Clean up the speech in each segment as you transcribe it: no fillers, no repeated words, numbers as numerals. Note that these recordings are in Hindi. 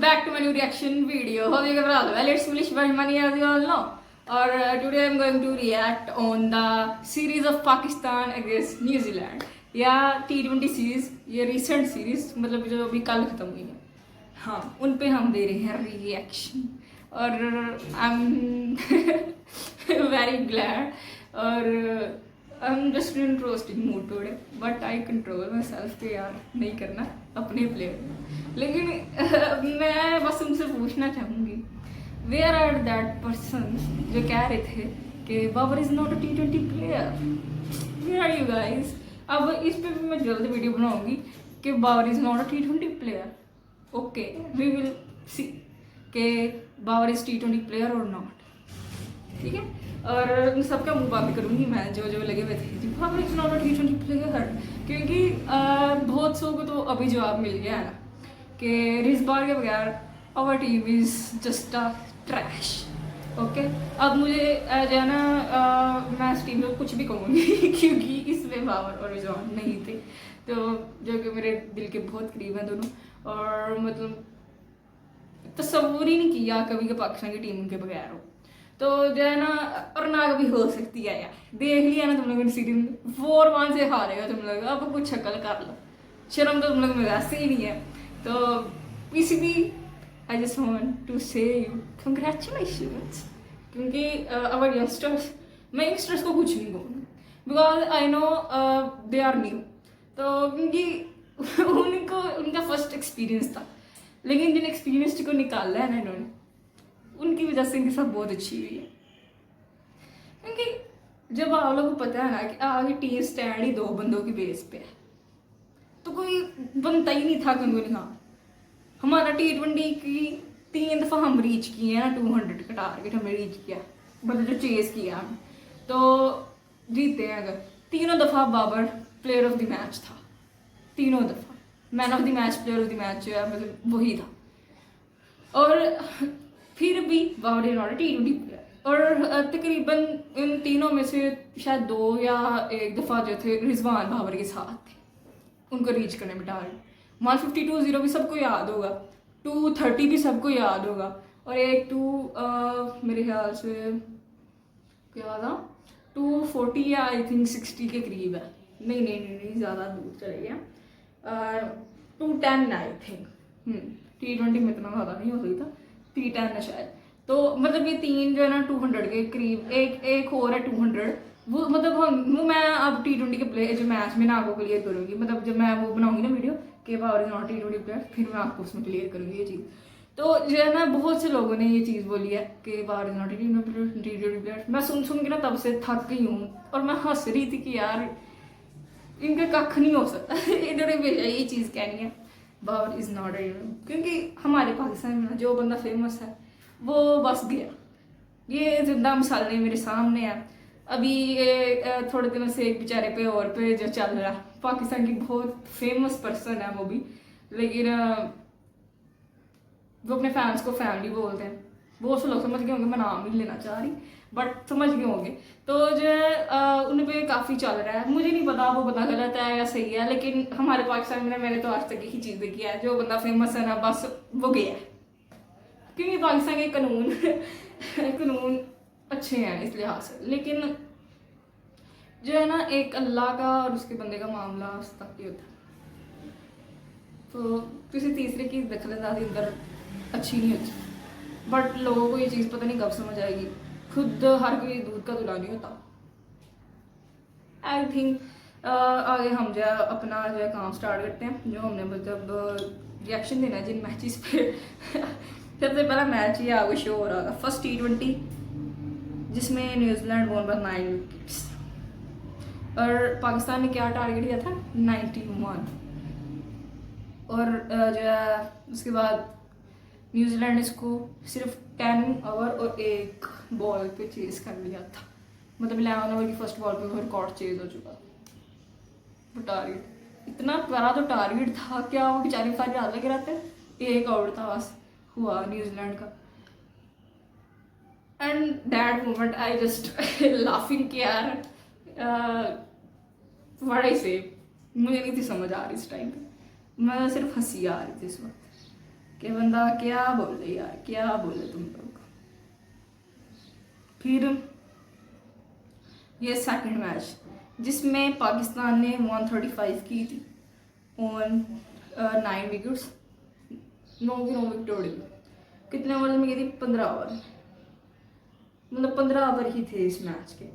back to my new reaction video. How are you guys? Well, it's Foolish by Money, as you all know. Or today I'm going to react on the series of Pakistan against New Zealand. या T20 सीरीज, ये रिसेंट सीरीज मतलब जो अभी कल ख़त्म हुई है, हाँ उन पे हम दे रहे हैं रिएक्शन. और आई एम वेरी ग्लैड और आई am just in roasting mood today, but I control my self के यार नहीं करना अपने प्लेयर. लेकिन मैं बस उनसे पूछना चाहूँगी, वेयर आर दैट पर्सन जो कह रहे थे कि Babar is not a T20 player. Where are you guys? अब इस पे भी मैं जल्द वीडियो बनाऊंगी कि Babar is not a T20 player. Okay, we will see कि बाबर इज़ T20 प्लेयर और नॉट. ठीक है, और उन सबका मुँह बंद करूँगी मैं जो जो लगे हुए थे Babar is not a T20 player. क्योंकि बहुत सौ को तो अभी जवाब मिल गया है ना कि रिजबार के बगैर our team is just a trash. Okay, अब मुझे जो है ना मैं इस टीम को कुछ भी कहूँगी क्योंकि इसमें बाबर और रिजवान नहीं थे, तो जो कि मेरे दिल के बहुत करीब हैं दोनों. और मतलब तस्वुर ही नहीं किया कभी कि पाकिस्तान की टीम उनके बगैर हो, तो जो है ना और ना कभी हो सकती है यार. देख लिया ना तुम लोगों ने सीरीज में 4-1 से हारेगा तुम लोग. अब कुछ शक्ल कर लो, शर्म तो तुम लोग में वैसे ही नहीं है. तो PCB I just want to say you congratulations, क्योंकि अवर यंगस्टर्स, मैं यंगस्टर्स को कुछ नहीं कहूँगी because I know they are new. तो क्योंकि उनको उनका फर्स्ट एक्सपीरियंस था, लेकिन जिन एक्सपीरियंस को निकाला है ना इन्होंने, उनकी वजह से इनकी सब बहुत अच्छी हुई है. क्योंकि जब आप लोगों को पता है ना कि आगे टीम स्टैंड ही 2 बंदों की बेस पे है, तो कोई बनता ही नहीं था कि हाँ हमारा T20 की 3 दफ़ा हम रीच किए हैं ना, 200 का टारगेट हमने रीच किया, मतलब जो चेस किया हम, तो जीते हैं. अगर तीनों दफ़ा Babar player of the match था, तीनों दफ़ा man of the match, player of the match जो है मतलब वही था. और फिर भी Babar is not a T20 player. और तकरीबन इन तीनों में से शायद 2 या 1 दफ़ा जो थे रिजवान बाबर के साथ थे उनको रीच करने में टारगेट. 152-0 भी सबको याद होगा, 230 भी सबको याद होगा, और एक मेरे ख्याल से क्या था 240 या आई थिंक 60 के करीब है. नहीं ज़्यादा दूर चले गया. 210 आई थिंक. T20 में इतना ज़्यादा नहीं हो सकता, 310 है शायद. तो मतलब ये 3 जो है ना 200 के करीब, एक और है 200. वो मतलब वो मैं अब T20 के प्ले जो मैच में ना आपको क्लियर करूँगी, मतलब जब मैं वो बनाऊंगी ना वीडियो कि Babar is not T20 player, फिर मैं आपको उसमें क्लियर करूँगी ये चीज़. तो जो है ना बहुत से लोगों ने ये चीज़ बोली है कि Babar is not T20 player. मैं सुन के ना तब से थक गई हूँ, और मैं हंस रही थी कि यार इनका कख नहीं हो सकता. इन्होंने हमेशा ये चीज़ कहनी है बाबर इज नॉट a, क्योंकि हमारे पाकिस्तान में जो बंदा फेमस है वो बस गया. ये जिंदा मिसालें मेरे सामने है. अभी थोड़े दिनों से एक बेचारे पे और पे जो चल रहा है, पाकिस्तान की बहुत फेमस पर्सन है वो भी, लेकिन वो अपने फैंस को फैमिली बोलते हैं. बहुत से लोग समझ गए होंगे, मैं नाम नहीं लेना चाह रही बट समझ गए होंगे. तो जो है उन पे काफ़ी चल रहा है. मुझे नहीं पता वो बंदा गलत है या सही है, लेकिन हमारे पाकिस्तान में मैंने तो आज तक यही चीज़ देखी है, जो बंदा फेमस है ना बस वो गया है. क्योंकि पाकिस्तान के कानून अच्छे हैं इस लिहाज से, लेकिन जो है ना एक अल्लाह का और उसके बंदे का मामला उस तक ही होता है. तो किसी तीसरे की दखलंदाजी अंदर अच्छी नहीं होती, बट लोगों को ये चीज़ पता नहीं कब समझ आएगी. खुद हर कोई दूध का धुला नहीं होता. आई थिंक आगे हम जो है अपना जो है काम स्टार्ट करते हैं, जो हमने मतलब रिएक्शन देना है जिन मैचेस पे. सबसे पहला मैच ये आगे शो हो रहा था, फर्स्ट T20 जिसमें न्यूजीलैंड वॉन बाय 9 विकेट्स, और पाकिस्तान ने क्या टारगेट दिया था 91. और जो है उसके बाद न्यूजीलैंड ने इसको सिर्फ 10 ओवर और 1 बॉल पे चेज कर लिया था. मतलब 11 ओवर की फर्स्ट बॉल पे वो रिकॉर्ड चेज हो चुका. वो टारगेट इतना बड़ा तो टारगेट था, क्या वो बेचारे सारे याद लगे रहते. 1 आउट था बस हुआ न्यूजीलैंड का. And that moment I just laughing कि यार व्हाट आई से, मुझे नहीं थी समझ आ रही इस टाइम पे, मैं सिर्फ हंसी आ रही थी इस वक्त. कि बंदा क्या बोले यार, क्या बोले तुम लोग। फिर ये सेकंड मैच जिसमें पाकिस्तान ने 135 की थी ऑन 9 विकेट्स, 9 विकेट उड़ी। कितने ओवर में की थी? 15 ओवर, मतलब 15 ओवर ही थे इस मैच के।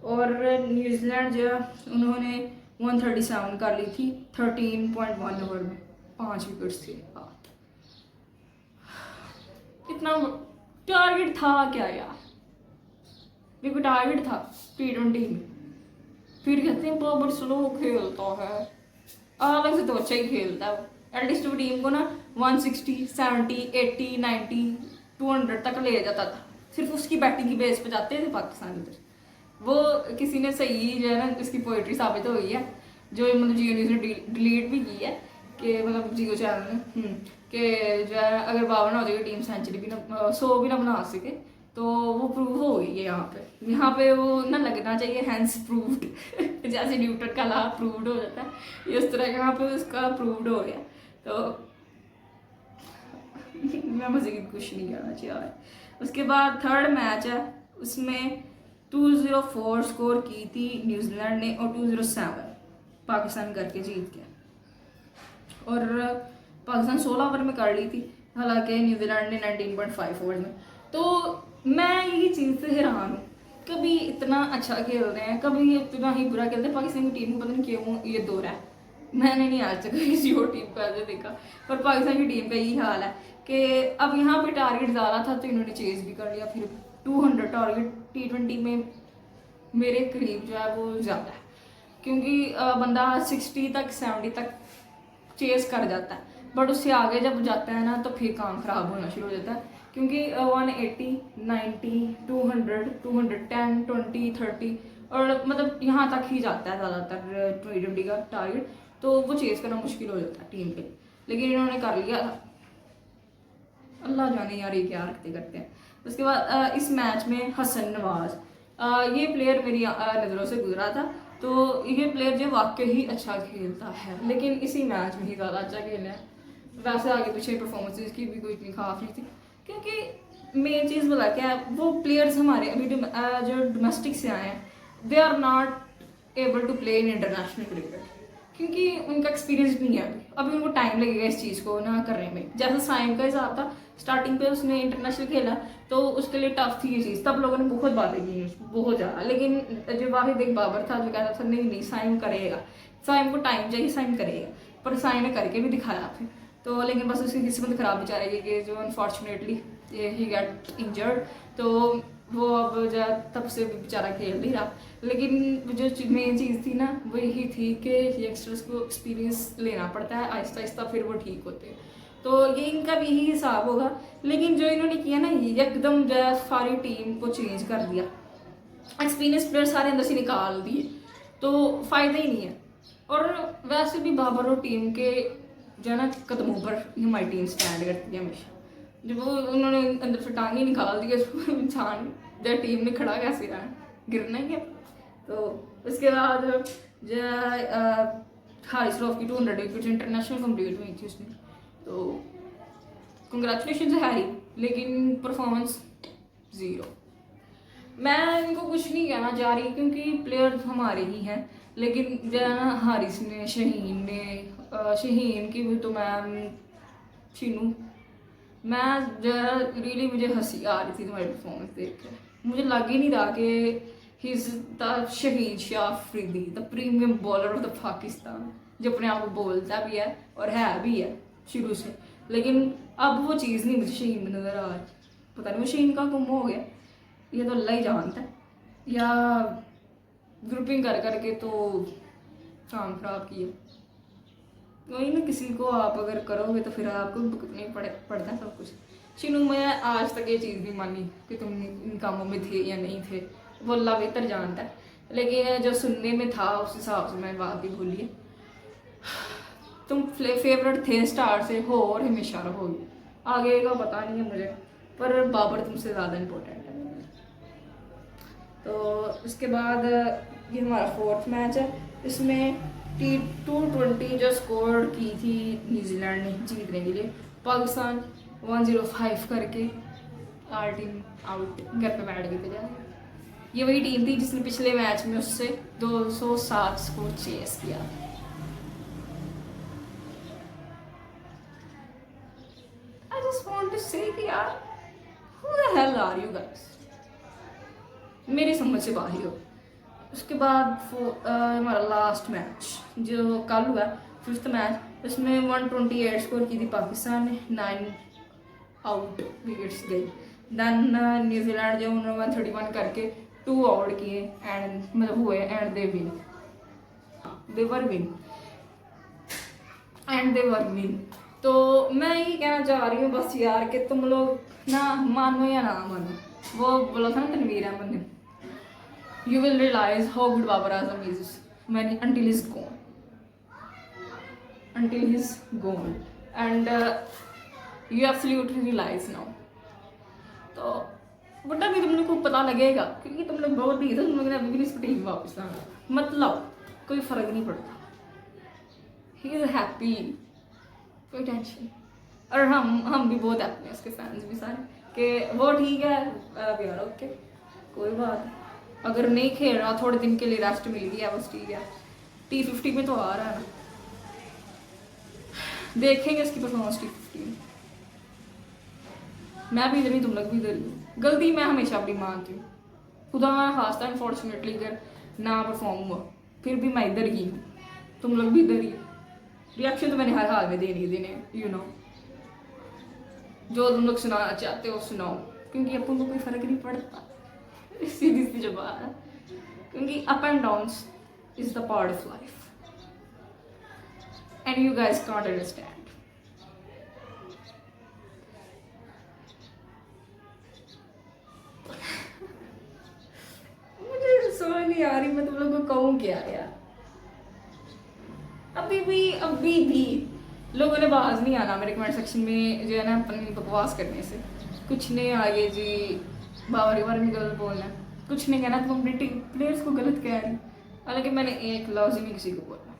और न्यूजीलैंड जो है उन्होंने 137 कर ली थी 13.1 ओवर में, 5 विकेट्स थे। हाँ, इतना टारगेट था क्या यार, ये कोई टारगेट था T20 में? फिर कहते हैं बाबर स्लो खेलता है, अलग से तो अच्छा ही खेलता है। एटलीस्ट वो टीम को ना 160, 70, 80, 90, 200 तक ले जाता था, सिर्फ उसकी बैटिंग की बेस पे जाते थे पाकिस्तान इधर। वो किसी ने सही जो है ना इसकी पोइट्री साबित हो गई है, जो मतलब जियो न्यूज़ ने डिलीट भी की है कि मतलब जियो चैनल ने कि जो है अगर बाबर ना हो जाएगी टीम सेंचुरी भी ना 100 भी ना बना सके तो वो प्रूव हो गई है। यहाँ पे वो ना लगना चाहिए हैंस प्रूव्ड जैसे न्यूटन का लॉ प्रूव्ड हो जाता है, इस तरह यहाँ पे उसका प्रूव्ड हो गया। तो मैं मजे की कुछ नहीं करना चाहिए। उसके बाद थर्ड मैच है, उसमें 204 स्कोर की थी न्यूजीलैंड ने और 207 पाकिस्तान करके जीत गया। और पाकिस्तान 16 ओवर में कर ली थी, हालांकि न्यूजीलैंड ने 19.5 ओवर में। तो मैं यही चीज़ से हैरान हूँ, कभी इतना अच्छा खेल रहे हैं, कभी इतना ही बुरा खेलते हैं। पाकिस्तान की टीम को पता नहीं क्यों ये दो रहा है, मैंने नहीं आज तक किसी और टीम को ऐसे देखा, पर पाकिस्तान की टीम का यही हाल है कि अब यहाँ पे टारगेट ज़्यादा था तो इन्होंने चेज भी कर लिया। फिर 200 टारगेट T20 में मेरे करीब जो है वो ज़्यादा है, क्योंकि बंदा 60 तक 70 तक चेस कर जाता है, बट उससे आगे जब जाता है ना तो फिर काम खराब होना शुरू हो जाता है। क्योंकि 180, 90, 200, 210, 20, 30 और मतलब यहाँ तक ही जाता है ज़्यादातर T20 का टारगेट, तो वो चेस करना मुश्किल हो जाता है टीम पे। लेकिन इन्होंने कर लिया था, अल्लाह जाने यार ये क्या रखते करते हैं। उसके बाद इस मैच में हसन नवाज ये प्लेयर मेरी नज़रों से गुजरा था, तो ये प्लेयर जो वाकई ही अच्छा खेलता है, लेकिन इसी मैच में ही ज़्यादा अच्छा खेला है। वैसे आगे पीछे परफॉर्मेंसेज की भी कोई इतनी खास नहीं थी, क्योंकि मेन चीज़ बोला क्या है, वो प्लेयर्स हमारे अभी जो डोमेस्टिक से आए हैं they are not able to play in international cricket, क्योंकि उनका एक्सपीरियंस नहीं है अभी उनको टाइम लगेगा इस चीज़ को ना करने में। जैसा साइम का हिसाब था, स्टार्टिंग पे उसने इंटरनेशनल खेला तो उसके लिए टफ थी ये चीज़, तब लोगों ने बहुत बातें की बहुत ज़्यादा। लेकिन जो वाहिद एक बाबर था जो कहता था नहीं नहीं साइम करेगा, साइम को टाइम चाहिए, साइम करेगा, पर साइम ने करके भी दिखाया फिर तो। लेकिन बस उसकी किस्मत खराब बेचारे की, जो अनफॉर्चुनेटली ही गेट इंजर्ड, तो वो अब जो तब से बेचारा खेल नहीं रहा। लेकिन जो मेन चीज़ थी ना वो यही थी कि यंगस्टर्स को एक्सपीरियंस लेना पड़ता है आहिस्ता आहिस्ता, फिर वो ठीक होते हैं। तो ये इनका भी यही हिसाब होगा। लेकिन जो इन्होंने किया ना एकदम जो है सारी टीम को चेंज कर दिया, एक्सपीरियंस प्लेयर सारे अंदर से निकाल दिए, तो फ़ायदा ही नहीं है। और वैसे भी बाबर और टीम के जो है ना कदमों पर हमारी टीम स्टैंड करती है हमेशा। जब वो उन्होंने अंदर से टांगे निकाल दिए तो इंसान जब टीम ने खड़ा कैसे रहा, गिरना ही है। तो उसके बाद जो हारिस रऊफ की 200 विकेट इंटरनेशनल कंप्लीट हुई थी उसने, तो कंग्रेचुलेशन है हैरी, लेकिन परफॉर्मेंस ज़ीरो। मैं इनको कुछ नहीं कहना चाह रही क्योंकि प्लेयर हमारे ही हैं, लेकिन जो है ना हारिस ने शहीन की भी तो मैं छीनू, मैं जो है रियली मुझे हंसी आ रही थी तुम्हारी परफॉर्मेंस देख कर। मुझे लग ही नहीं रहा कि ही इज़ द शहीद Shah Afridi, the premium bowler of the Pakistan, जो अपने आप को बोलता भी है और है भी है शुरू से। लेकिन अब वो चीज़ नहीं मुझे शहीन में नज़र आ रही, पता नहीं वो शहीन का गुम हो गया, ये तो अल्लाह ही जानता है, या ग्रुपिंग कर करके तो काम खराब किया। वही ना, किसी को आप अगर करोगे तो फिर आपको भुगतना ही पड़ता है सब कुछ। चिनू मैं आज तक ये चीज़ नहीं मानी कि तुम इन कामों में थे या नहीं थे, वो अल्लाह बेहतर जानता है। लेकिन जो सुनने में था उस हिसाब से मैं बात ही बोली है। तुम फेवरेट थे स्टार से हो और हमेशा रहोगे, आगे का पता नहीं है मुझे, पर बाबर तुमसे ज़्यादा इम्पोर्टेंट है। तो उसके बाद ये हमारा फोर्थ मैच है, इसमें T220 जो स्कोर की थी न्यूजीलैंड ने जीतने के लिए, पाकिस्तान 105 करके आर टीम आउट, घर पे बैठ गई बेचारे। ये वही टीम थी जिसने पिछले मैच में उससे 207 स्कोर चेस किया। आई जस्ट वांट टू से कि यार who the hell are you guys, मेरी समझ से बाहर हो। उसके बाद हमारा लास्ट मैच जो कल हुआ, 5th मैच, उसमें 128 स्कोर की थी पाकिस्तान ने, 9 आउट विकेट्स गई। देन न्यूजीलैंड जो उन्होंने 131 करके 2 आउट किए एंड मतलब हुए एंड दे वर विन। तो मैं ये कहना चाह रही हूँ बस यार कि तुम लोग ना मानो या ना मानो, वो बोला था ना तनवीर अहमद ने, you will realize how good Babar Azam is until he's gone and you absolutely realize now। तो बड़ा भी तुम लोग को पता लगेगा क्योंकि तुम लोग बहुत ही तुम लोग ने अभी भी इस टीम वापस लाना, मतलब कोई फर्क नहीं पड़ता, ही इज हैप्पी, कोई टेंशन। और हम भी बहुत हैप्पी हैं, उसके फैंस भी सारे, कि वो ठीक है अब यार ओके कोई बात नहीं, अगर नहीं खेल रहा थोड़े दिन के लिए रेस्ट मिल गया बस ठीक है। T50 में तो आ रहा है ना, देखेंगे इसकी परफॉर्मेंस T50 में। मैं भी इधर ही, तुम लोग भी इधर ही। गलती मैं हमेशा अपनी मानती हूँ, खुदा खास्ता अनफॉर्चुनेटली अगर ना परफॉर्म हुआ फिर भी मैं इधर ही हूँ, तुम लोग भी इधर ही। रिएक्शन तो मैंने हर हाल में देने ही देने, यू नो, जो तुम लोग सुनाना चाहते हो सुनाओ, क्योंकि अपन को कोई फर्क नहीं पड़ता, सीधी सी जवाब है, क्योंकि up and downs is the part of life and you guys can't understand. मुझे समझ नहीं आ रही मैं तुम लोगों को कहूँ क्या यार। अभी भी लोगों ने बाज नहीं आना मेरे कमेंट सेक्शन में जो है ना अपनी बकवास करने से। कुछ नहीं आगे जी बाबर के बारे में गलत बोलना है, कुछ नहीं कहना, तुम अपने प्लेयर्स को गलत कह रही। हालांकि मैंने एक लफ्ज़ नहीं किसी को बोला,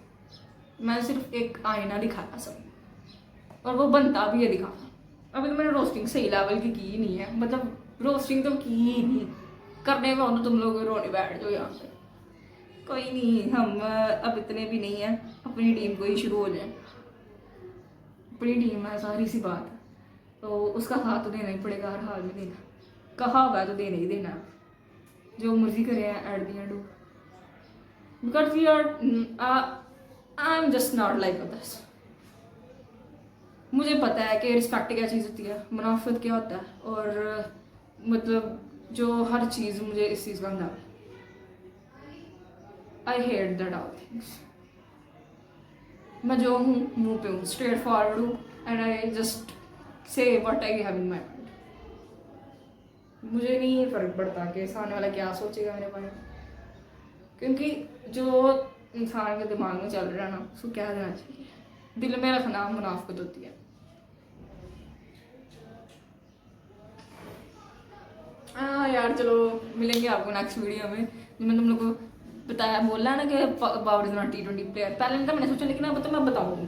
मैंने सिर्फ एक आईना दिखाया सब, और वो बनता भी है दिखाना। अभी तो मैंने रोस्टिंग सही लेवल की नहीं है, मतलब रोस्टिंग तो की ही नहीं, करने में हो तो तुम लोग रोने बैठ जाओ यहाँ पे। कोई नहीं, हम अब इतने भी नहीं हैं, अपनी टीम को ही शुरू हो जाए। अपनी टीम है, सारी सी बात है, तो उसका हाथ तो देना ही पड़ेगा, हर हाल में देना, कहा हुआ तो देना ही देना, जो मर्जी करे at the end, because we are I am just not like others. मुझे पता है कि रिस्पेक्ट क्या चीज़ होती है, मुनाफत क्या होता है, और मतलब जो हर चीज़ मुझे इस चीज़ का अंदाज़ा है। I hate that all things. मैं जो हूँ मुँह पे हूँ, स्ट्रेट फॉरवर्ड हूँ, and I just say what I have in my mind. मुझे नहीं फ़र्क पड़ता कि सामने वाला क्या सोचेगा मेरे बारे में, क्योंकि जो इंसान के दिमाग में चल रहा है ना उसको क्या देना चाहिए, दिल में रखना मुनाफत होती है। हाँ यार चलो मिलेंगे आपको नेक्स्ट वीडियो में। जो मैं तुम लोग को बताया बोला है ना कि Babar is not T20 player, पहले नहीं था मैंने सोचा, लेकिन अब तो मैं बताऊंगी,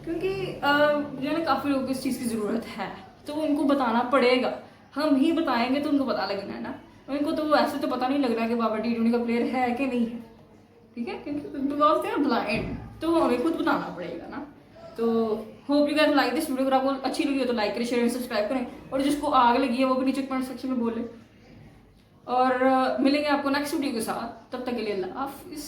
क्योंकि जो है ना काफ़ी लोगों को इस चीज़ की ज़रूरत है, तो उनको बताना पड़ेगा। हम ही बताएंगे तो उनको पता लगना है ना, उनको तो ऐसे तो पता नहीं लग रहा कि बाबर T20 का प्लेयर है कि नहीं है, ठीक है, क्योंकि बिकॉज दे आर ब्लाइंड, तो हमें खुद बताना पड़ेगा ना। तो hope you guys like this video. अगर आपको अच्छी लगी हो तो लाइक करें, शेयर करें, सब्सक्राइब करें, और जिसको आग लगी है वो भी नीचे कमेंट सेक्शन में बोले। और मिलेंगे आपको नेक्स्ट वीडियो के साथ, तब तक के लिए अल्लाह हाफिज़।